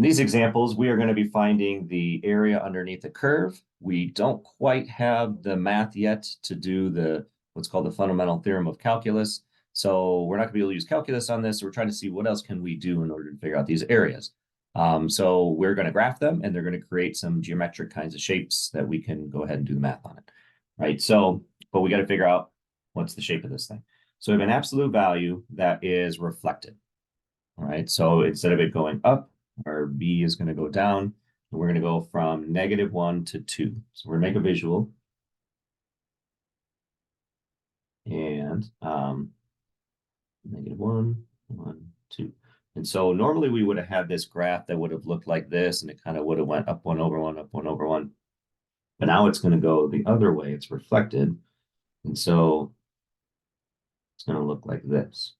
In these examples, we are going to be finding the area underneath the curve. We don't quite have the math yet to do what's called the fundamental theorem of calculus. So we're not going to be able to use calculus on this. So we're trying to see what else can we do in order to figure out these areas. So we're going to graph them, and they're going to create some geometric kinds of shapes that we can go ahead and do the math on it, right? So, but we got to figure out what's the shape of this thing. So we have an absolute value that is reflected, all right? So instead of it going up, our B is going to go down, and we're going to go from -1 to 2. So we're going to make a visual. And -1, 1, 2. And so normally we would have had this graph that would have looked like this, and it kind of would have went up 1 over 1, up 1 over 1. But now it's going to go the other way. It's reflected. And so it's going to look like this.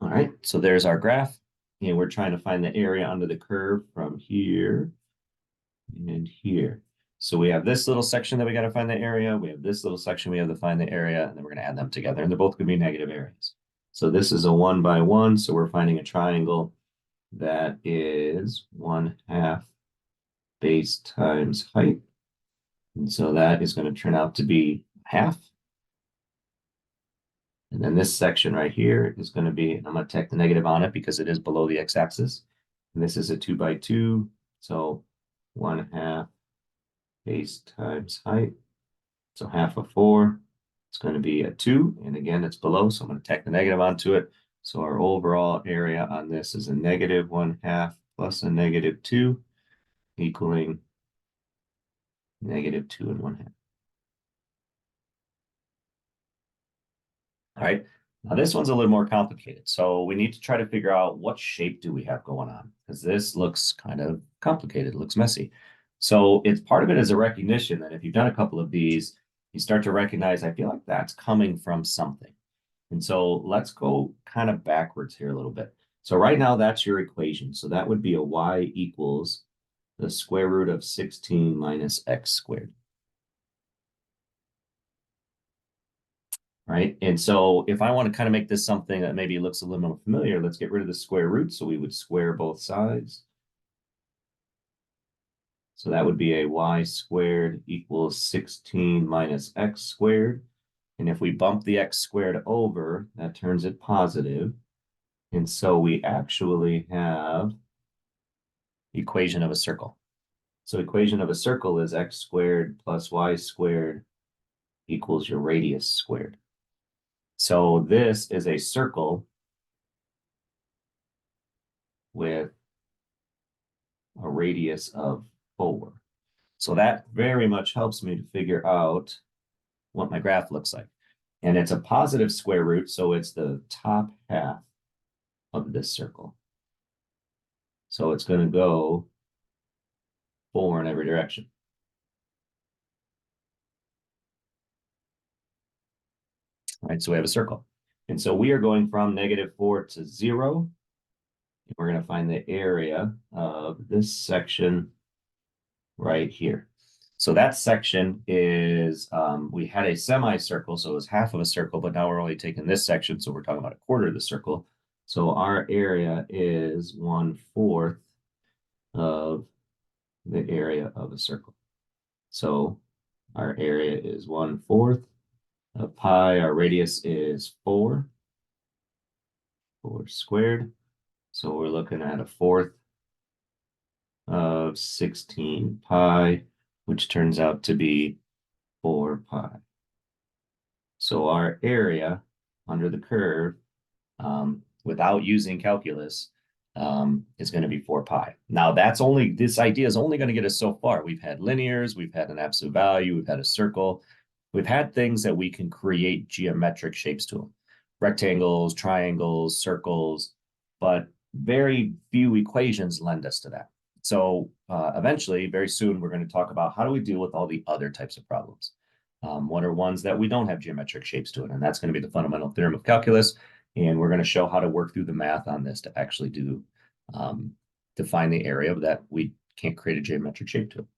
All right, so there's our graph. And we're trying to find the area under the curve from here and here. So we have this little section that we got to find the area. We have this little section we have to find the area, and then we're going to add them together. And they're both going to be negative areas. So this is a 1 by 1. So we're finding a triangle that is 1/2 base times height. And so that is going to turn out to be half. And then this section right here is going to be, I'm going to tack the negative on it because it is below the x-axis. And this is a 2 by 2. So 1/2 base times height. So half of 4, it's going to be a 2. And again, it's below, so I'm going to tack the negative onto it. So our overall area on this is a -1/2 plus a -2, equaling -2 1/2. All right, now this one's a little more complicated. So we need to try to figure out what shape do we have going on, because this looks kind of complicated, it looks messy. So it's part of it is a recognition that if you've done a couple of these, you start to recognize, I feel like that's coming from something. And so let's go kind of backwards here a little bit. So right now that's your equation. So that would be a y equals the square root of 16 minus x squared. Right? And so if I want to kind of make this something that maybe looks a little more familiar, let's get rid of the square root. So we would square both sides. So that would be a y squared equals 16 minus x squared. And if we bump the x squared over, that turns it positive. And so we actually have equation of a circle. So equation of a circle is x squared plus y squared equals your radius squared. So this is a circle with a radius of 4. So that very much helps me to figure out what my graph looks like. And it's a positive square root, so it's the top half of this circle. So it's going to go 4 in every direction. All right, so we have a circle. And so we are going from -4 to 0. We're going to find the area of this section right here. So that section is, we had a semicircle, so it was half of a circle, but now we're only taking this section, so we're talking about a quarter of the circle. So our area is 1/4 of the area of a circle. So our area is 1/4 of pi. Our radius is 4 squared. So we're looking at a 1/4 of 16 pi, which turns out to be 4 pi. So our area under the curve, without using calculus, is going to be 4 pi. Now that's only, this idea is only going to get us so far. We've had linears, we've had an absolute value, we've had a circle, we've had things that we can create geometric shapes to them. Rectangles, triangles, circles, but very few equations lend us to that. So eventually, very soon, we're going to talk about how do we deal with all the other types of problems. What are ones that we don't have geometric shapes to it? And that's going to be the fundamental theorem of calculus. And we're going to show how to work through the math on this to actually do define the area that we can't create a geometric shape to.